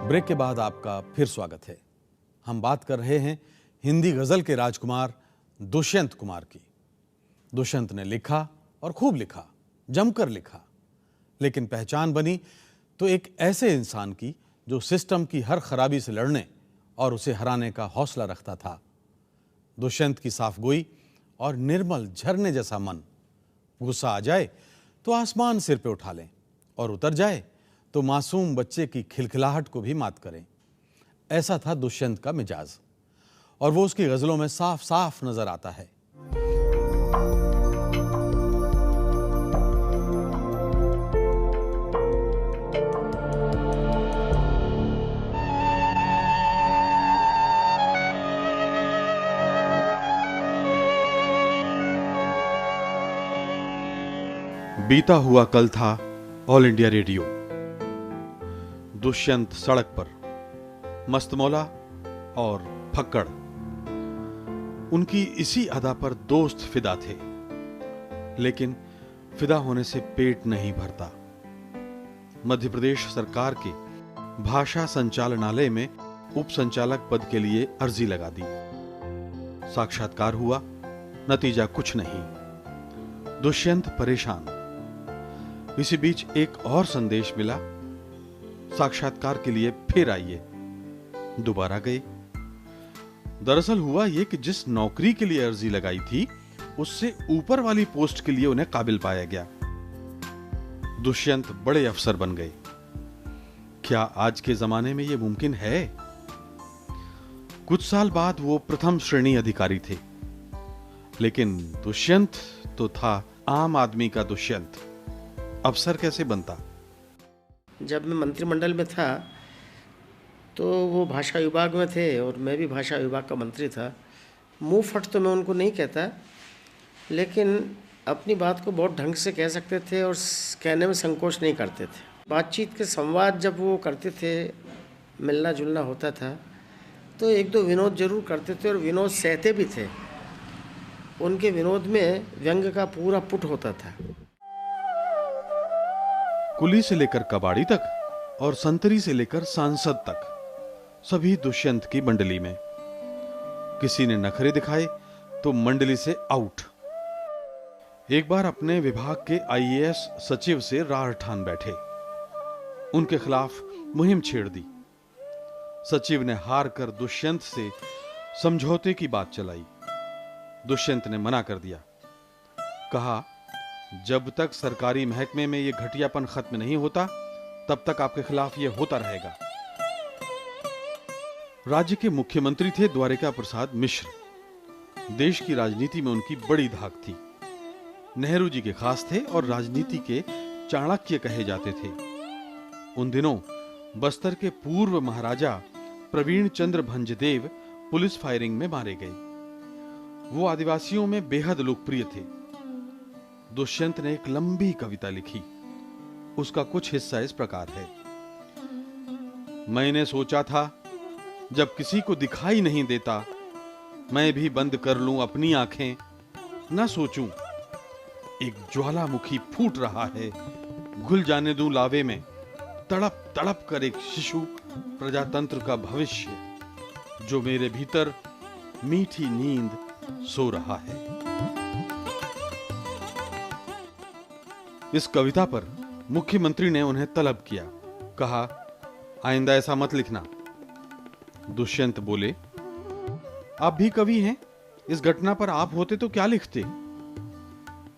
Break के बाद आपका फिर स्वागत है। हम बात कर रहे हैं हिंदी गजल के राजकुमार दुष्यंत कुमार की। दुष्यंत ने लिखा और खूब लिखा, जमकर लिखा, लेकिन पहचान बनी तो एक ऐसे इंसान की जो सिस्टम की हर खराबी से लड़ने और उसे हराने का हौसला रखता था। दुष्यंत की साफगोई और निर्मल झरने जैसा मन, गुस्सा आ जाए तो आसमान सिर पे उठा लें और उतर जाए तो मासूम बच्चे की खिलखिलाहट को भी मात करें। ऐसा था दुष्यंत का मिजाज और वो उसकी गजलों में साफ साफ नजर आता है। बीता हुआ कल था ऑल इंडिया रेडियो। दुष्यंत सड़क पर, मस्तमौला और फक्कड़। उनकी इसी अदा पर दोस्त फिदा थे, लेकिन फिदा होने से पेट नहीं भरता। मध्य प्रदेश सरकार के भाषा संचालनालय में उप संचालक पद के लिए अर्जी लगा दी। साक्षात्कार हुआ, नतीजा कुछ नहीं। दुष्यंत परेशान। इसी बीच एक और संदेश मिला, साक्षात्कार के लिए फिर आइए। दोबारा गए। दरअसल हुआ यह कि जिस नौकरी के लिए अर्जी लगाई थी उससे ऊपर वाली पोस्ट के लिए उन्हें काबिल पाया गया। दुष्यंत बड़े अफसर बन गए। क्या आज के जमाने में यह मुमकिन है? कुछ साल बाद वो प्रथम श्रेणी अधिकारी थे, लेकिन दुष्यंत तो था आम आदमी का दुष्यंत। अफसर कैसे बनता? जब मैं मंत्रिमंडल में था तो वो भाषा विभाग में थे और मैं भी भाषा विभाग का मंत्री था। मुंह फट तो मैं उनको नहीं कहता, लेकिन अपनी बात को बहुत ढंग से कह सकते थे और कहने में संकोच नहीं करते थे। बातचीत के संवाद जब वो करते थे, मिलना जुलना होता था, तो एक दो विनोद जरूर करते थे और विनोद सहते भी थे। उनके विनोद में व्यंग का पूरा पुट होता था। कुली से लेकर कबाड़ी तक और संतरी से लेकर सांसद तक सभी दुष्यंत की मंडली में। किसी ने नखरे दिखाए तो मंडली से आउट। एक बार अपने विभाग के आईएएस सचिव से रार ठान बैठे, उनके खिलाफ मुहिम छेड़ दी। सचिव ने हार कर दुष्यंत से समझौते की बात चलाई। दुष्यंत ने मना कर दिया। कहा, जब तक सरकारी महकमे में यह घटियापन खत्म नहीं होता तब तक आपके खिलाफ यह होता रहेगा। राज्य के मुख्यमंत्री थे द्वारिका प्रसाद मिश्र। देश की राजनीति में उनकी बड़ी धाक थी। नेहरू जी के खास थे और राजनीति के चाणक्य कहे जाते थे। उन दिनों बस्तर के पूर्व महाराजा प्रवीण चंद्र भंजदेव पुलिस फायरिंग में मारे गए। वो आदिवासियों में बेहद लोकप्रिय थे। दुष्यंत ने एक लंबी कविता लिखी। उसका कुछ हिस्सा इस प्रकार है। मैंने सोचा था जब किसी को दिखाई नहीं देता मैं भी बंद कर लूं अपनी आंखें, न सोचूं एक ज्वालामुखी फूट रहा है, घुल जाने दूं लावे में, तड़प तड़प कर एक शिशु प्रजातंत्र का भविष्य जो मेरे भीतर मीठी नींद सो रहा है। इस कविता पर मुख्यमंत्री ने उन्हें तलब किया। कहा, आइंदा ऐसा मत लिखना। दुष्यंत बोले, आप भी कवि हैं, इस घटना पर आप होते तो क्या लिखते?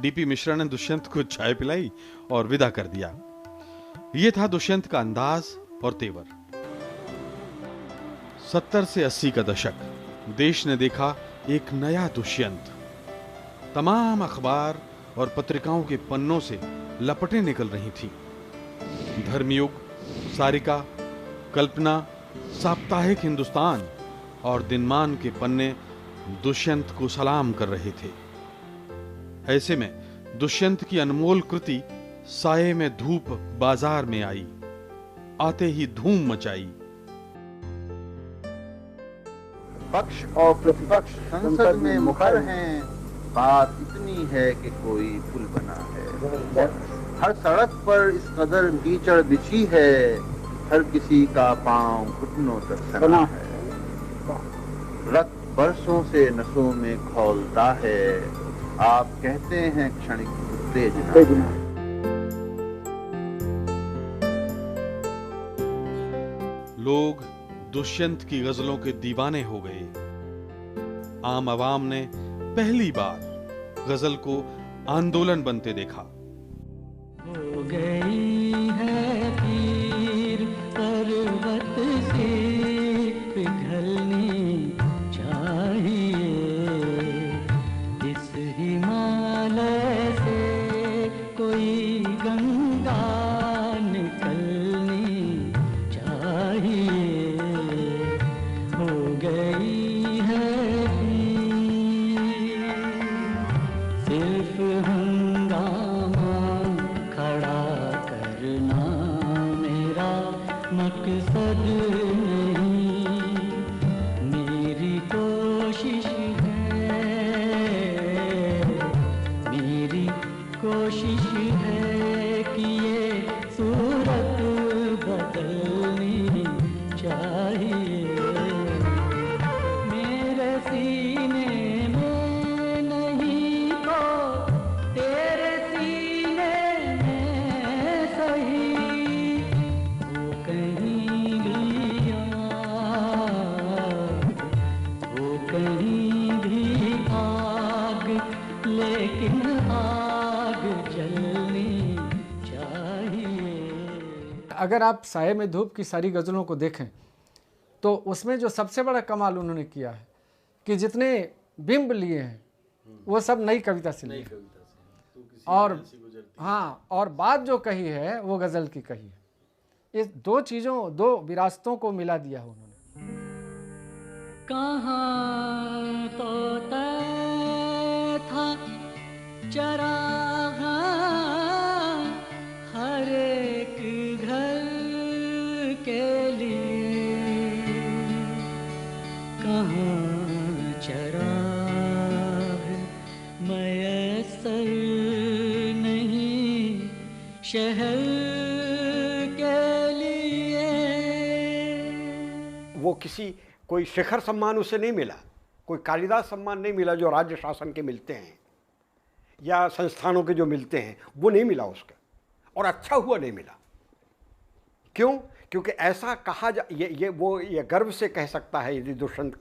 डीपी मिश्रा ने दुष्यंत को चाय पिलाई और विदा कर दिया। यह था दुष्यंत का अंदाज और तेवर। 70 से 80 का दशक, देश ने देखा एक नया दुष्यंत। तमाम अखबार और पत्रिकाओं के पन्नों से लपटें निकल रही थी। धर्मयुग, सारिका, कल्पना, साप्ताहिक हिंदुस्तान और दिनमान के पन्ने दुष्यंत को सलाम कर रहे थे। ऐसे में दुष्यंत की अनमोल कृति साये में धूप बाजार में आई, आते ही धूम मचाई। पक्ष और प्रतिपक्ष संसद में मुखर हैं, बात इतनी है कि कोई पुल बना है। हर सड़क पर इस कदर कीचड़ बिछी है, हर किसी का पांव घुटनों तक सना है, रक्त बरसों से नसों में खौलता है, आप कहते हैं क्षणिक उत्तेजना। लोग दुष्यंत की गजलों के दीवाने हो गए। आम आवाम ने पहली बार गजल को आंदोलन बनते देखा। हो गई है पीर पर्वत से पिघलनी चाहिए, इस हिमालय से कोई गंगा निकलनी चाहिए। हो गई है पीर, सिर्फ हंगामा खड़ा करना मेरा मकसद नहीं, मेरी कोशिश है कि ये सूरत बदलनी चाहिए। मेरे सीने में नहीं तो तेरे सीने में सही, वो कहीं भी आग, वो कहीं भी आग, लेकिन आग जलनी चाहिए। अगर आप साये में धूप की सारी गज़लों को देखें तो उसमें जो सबसे बड़ा कमाल उन्होंने किया है कि जितने बिंब लिए हैं वो सब नई कविता से लिए, और हाँ, और बात जो कही है वो गज़ल की कही है। इस दो चीज़ों, दो विरासतों को मिला दिया है उन्होंने। कहाँ तो तय था चरागाह हर एक घर के लिए, कहाँ चराग मयसर नहीं शहर के लिए। वो कोई शिखर सम्मान उसे नहीं मिला, कोई कालिदास सम्मान नहीं मिला जो राज्य शासन के मिलते हैं या संस्थानों के जो मिलते हैं, वो नहीं मिला उसका, और अच्छा हुआ नहीं मिला। क्यों? क्योंकि ऐसा कहा ये गर्व से कह सकता है यदि दुष्यंत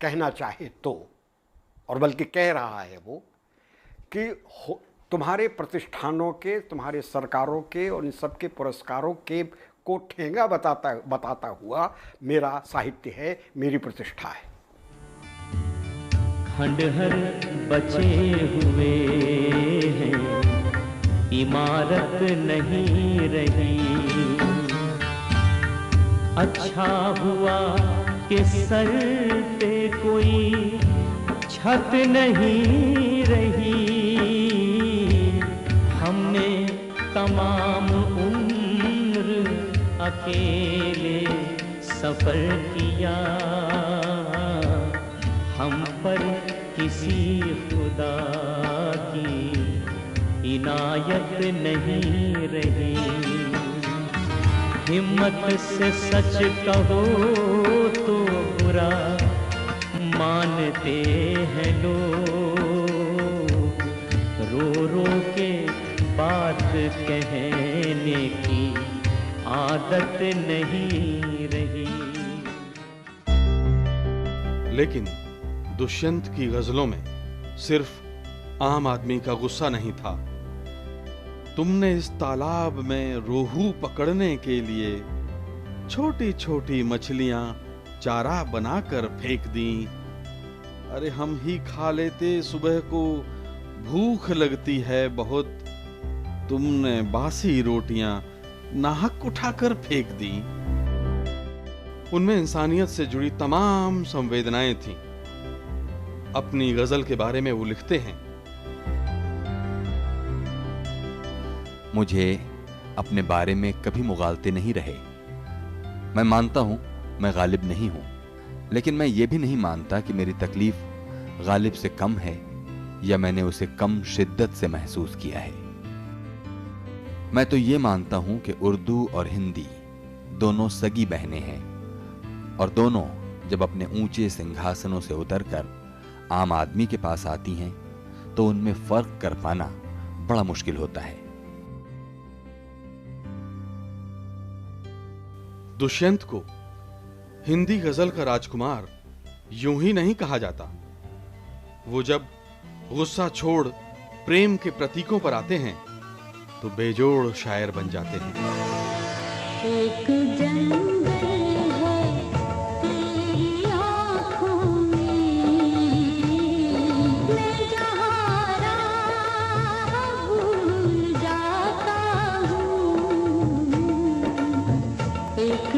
कहना चाहे तो, और बल्कि कह रहा है वो कि तुम्हारे प्रतिष्ठानों के, तुम्हारे सरकारों के और इन सब के पुरस्कारों के को ठेंगा बताता हुआ मेरा साहित्य है, मेरी प्रतिष्ठा है। खंडहर बचे हुए हैं, इमारत नहीं रही, अच्छा हुआ कि सर पे कोई छत नहीं रही। हमने तमाम उम्र अकेले सफर किया, हम पर किसी खुदा की इनायत नहीं रही। हिम्मत से सच कहो तो बुरा मानते हैं लोग, रो रो के बात कहने की आदत नहीं रही। लेकिन दुष्यंत की गजलों में सिर्फ आम आदमी का गुस्सा नहीं था। तुमने इस तालाब में रोहू पकड़ने के लिए छोटी छोटी मछलियां चारा बनाकर फेंक दी। अरे हम ही खा लेते, सुबह को भूख लगती है बहुत, तुमने बासी रोटियां नाहक उठाकर फेंक दी। उनमें इंसानियत से जुड़ी तमाम संवेदनाएं थीं। अपनी गजल के बारे में वो लिखते हैं, मुझे अपने बारे में कभी मुगालते नहीं रहे। मैं मानता हूं मैं गालिब नहीं हूं, लेकिन मैं ये भी नहीं मानता कि मेरी तकलीफ गालिब से कम है या मैंने उसे कम शिद्दत से महसूस किया है। मैं तो ये मानता हूं कि उर्दू और हिंदी दोनों सगी बहनें हैं और दोनों जब अपने ऊंचे सिंहासनों से उतरकर आम आदमी के पास आती हैं तो उनमें फर्क कर पाना बड़ा मुश्किल होता है। दुष्यंत को हिंदी गजल का राजकुमार यूं ही नहीं कहा जाता। वो जब गुस्सा छोड़ प्रेम के प्रतीकों पर आते हैं तो बेजोड़ शायर बन जाते हैं। एक जंगल है तेरी आँखों में, मैं जहाँ राह भूल जाता हूँ। एक